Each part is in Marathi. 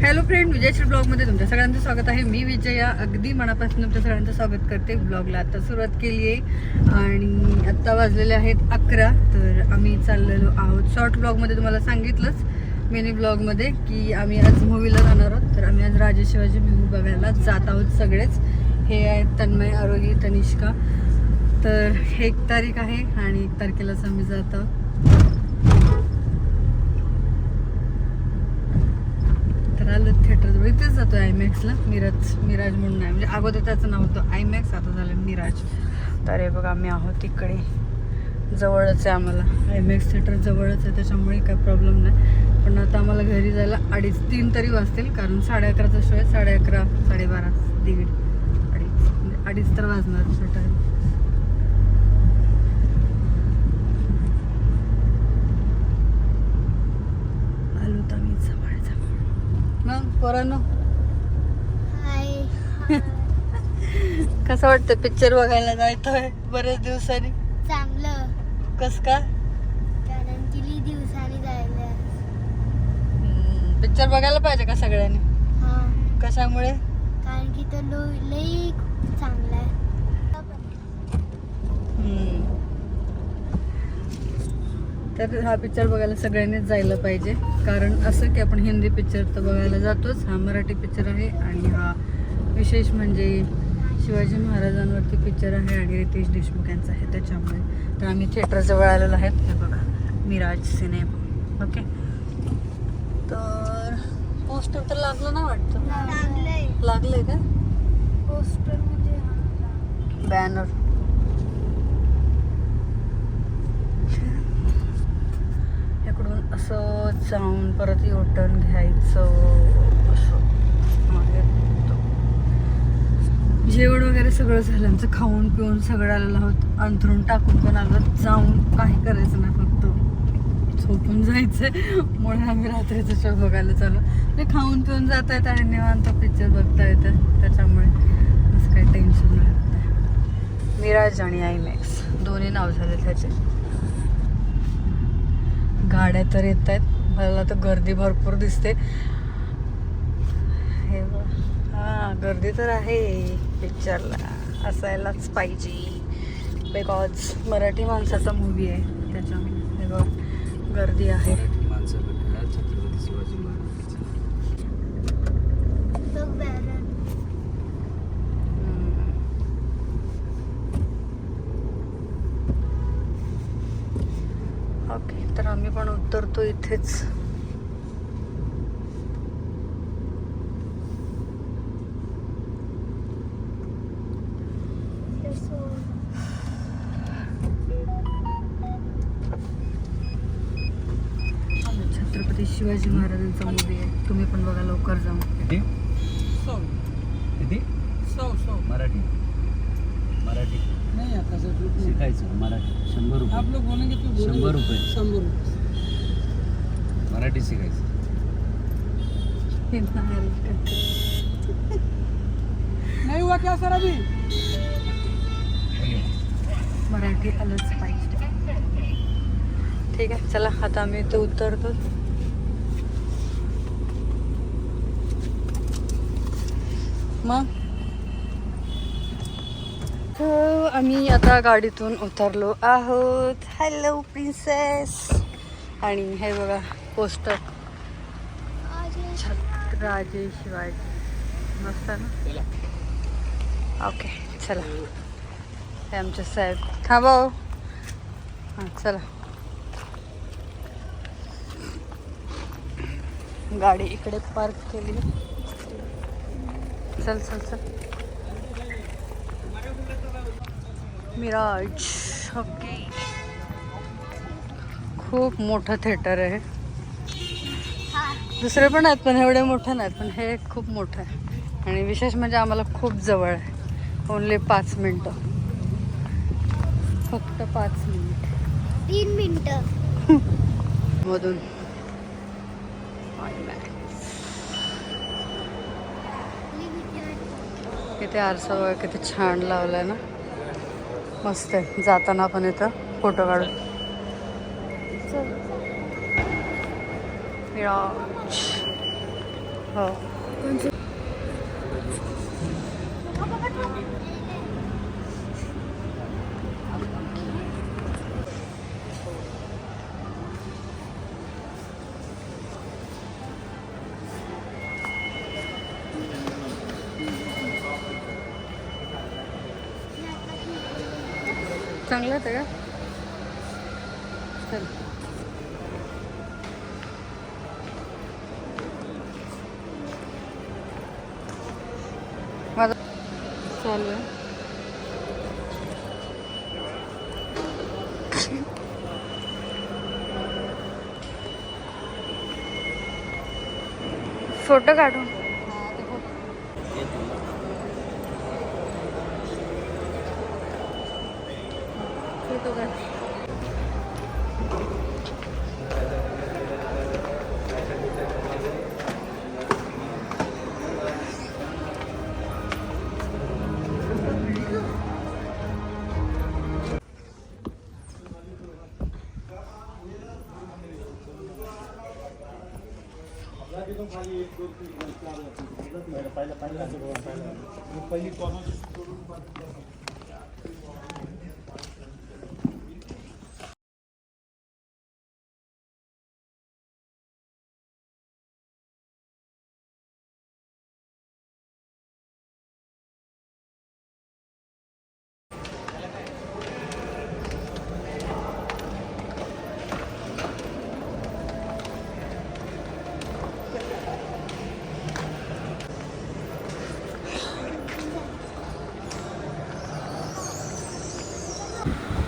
हॅलो फ्रेंड, विजयश्री ब्लॉगमध्ये तुमच्या सगळ्यांचं स्वागत आहे. मी विजया अगदी मनापासून तुमच्या सगळ्यांचं स्वागत करते. ब्लॉगला आता सुरुवात केली आहे आणि आत्ता वाजलेले आहेत 11. तर आम्ही चाललेलो आहोत. शॉर्ट ब्लॉगमध्ये तुम्हाला सांगितलंच, मिनी ब्लॉगमध्ये, की आम्ही आज मूवीला जाणार आहोत. तर आम्ही आज राजे शिवाजी मूवी बघायला जात आहोत सगळेच. हे आहेत तन्मय, आरोही, तनिष्का. तर 1 तारीख आहे आणि 1 तारखेलाच आम्ही जात आहोत. आलो थिएटर इथेच जातो आयमॅक्सला. मिराज म्हणून आहे, म्हणजे अगोदर त्याचं नाव होतं आयमॅक्स, आता झालं मिराज. तर हे बघा आम्ही आहोत तिकडे, जवळच आहे आम्हाला. आयमॅक्स थिएटर जवळच आहे, त्याच्यामुळे काय प्रॉब्लेम नाही. पण आता आम्हाला घरी जायला 2:30-3 तरी वाजतील, कारण 11:30चा शो आहे. 11:30, 12:30, 1:30, 2:30 म्हणजे 2:30 तर वाजणार थिएटर. आलो तर मी जवळ. मग पोरांनो, कसं वाटतं पिक्चर बघायला जायचंय बरेच दिवसांनी? चांगलं. कस का? कारण किती दिवसांनी जायला. पिक्चर बघायला पाहिजे का सगळ्यांनी? हा. कशामुळे? कारण की तो लई चांगला आहे. तर हा पिक्चर बघायला सगळ्यांनीच जायला पाहिजे. कारण असं की आपण हिंदी पिक्चर तर बघायला जातोच, हा मराठी पिक्चर आहे आणि हा विशेष म्हणजे शिवाजी महाराजांवरती पिक्चर आहे आणि रितेश देशमुख यांचा आहे, त्याच्यामुळे. तर आम्ही थिएटरजवळ आलेलो आहेत. हे बघा, मिराज सिनेमा. ओके. तर पोस्टर तर लागलं ना वाटतं? लागलंय का पोस्टर? म्हणजे बॅनर. इकडून असं जाऊन परत युटर्न घ्यायचं. असं जेवण वगैरे सगळं झालं आमचं. खाऊन पिऊन सगळं आलेलं आहोत. अंथरून टाकून पण आलं. जाऊन काही करायचं नाही, फक्त झोपून जायचं. म्हणून आम्ही रात्रीचा शो बघायला चालू. म्हणजे खाऊन पिऊन जाता येत आणि निवांत पिक्चर बघता येतं, त्याच्यामुळे असं काही टेन्शन नाही. मिराज आणि आयमॅक्स दोन्ही नाव झाले त्याचे. गाड्या तर येत आहेत. मला तर गर्दी भरपूर दिसते. हे बघ, हां गर्दी तर आहे पिक्चरला, असायलाच पाहिजे, बिकॉज मराठी माणसाचा मूवी आहे, त्याच्यामुळे हे बघ गर्दी आहे. छत्रपती शिवाजी महाराज. ओके, तर आम्ही पण उतरतो इथेच. छत्रपती शिवाजी महाराजांचा मूवी आहे, तुम्ही पण बघा लवकर जाऊन. मराठी मराठी नहीं आता सर, शिकायचं मराठी. 100 रुपये. आप लोग बोलेंगे तो 100 रुपये. 100 रुपये. मराठी शिकायचं. नहीं हुआ क्या सर अभी? मराठी आलंच पाहिजे. ठीक आहे, चला आता आम्ही इथे उतरतो. मग आम्ही आता गाडीतून उतरलो आहोत. Hello princess. आणि हे बघा पोस्टर, राजे शिवाजी, मस्त ना. ओके चला, हे आमचे साहेब. थांबा. हां चला, गाडी इकडे पार्क केली. चल चल चल. मिराज. ओके, खूप मोठं थिएटर आहे. दुसरे पण आहेत पण एवढे मोठं नाहीत, पण हे खूप मोठं आहे. आणि विशेष म्हणजे आम्हाला खूप जवळ आहे. ओनली 5 मिनटं, फक्त 5 मिनिट. 3 मिनिटं मधून. इथे आरसा बघा किती छान लावलाय ना, मस्त आहे. जाताना पण इथं फोटो काढू. मिराज. हो चांगलं होतं का चल माझा चालू आहे फोटो काढू फोटो काढ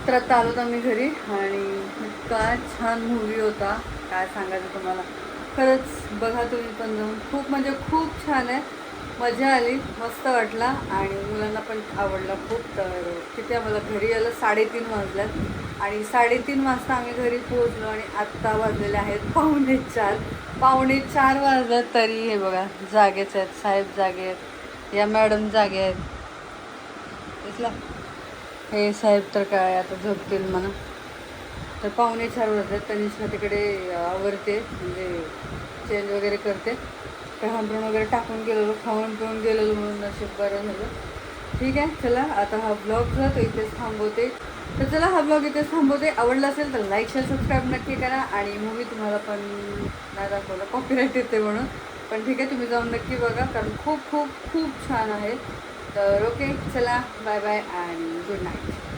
तर आता आलो आम्ही घरी आणि इतका छान मूवी होता काय सांगायचं तुम्हाला खरंच बघा तुम्ही पण जाऊन खूप म्हणजे खूप छान आहे मजा आली मस्त वाटला आणि मुलांना पण आवडला खूप तर तिथे आम्हाला घरी आलं 3:30 वाजल्यात आणि 3:30 वाजता आम्ही घरी पोहोचलो आणि आत्ता वाजलेले आहेत 4:45 वाजल्यात तरी हे बघा जागेच आहेत साहेब जागे आहेत या मॅडम जागे आहेत दिसला हे साहेब तर काय आता झोपतील म्हणा तर 4:45 वाजतात तनिष्का तिकडे आवरते म्हणजे चेंज वगैरे करते प्रहांतरण वगैरे टाकून गेलेलो खाऊन पिऊन गेलेलो म्हणून नशीब बरं झालं ठीक आहे चला आता हा ब्लॉग जो तो इथेच थांबवते तर चला हा ब्लॉग इथेच थांबवते आवडला असेल तर लाईक शेअर सबस्क्राईब नक्की करा आणि मूवी तुम्हाला पण नाही दाखवलं कॉपीराईट येते म्हणून पण ठीक आहे तुम्ही जाऊन नक्की बघा कारण खूप खूप खूप छान आहे तर ओके चला बाय बाय आणि गुड नाईट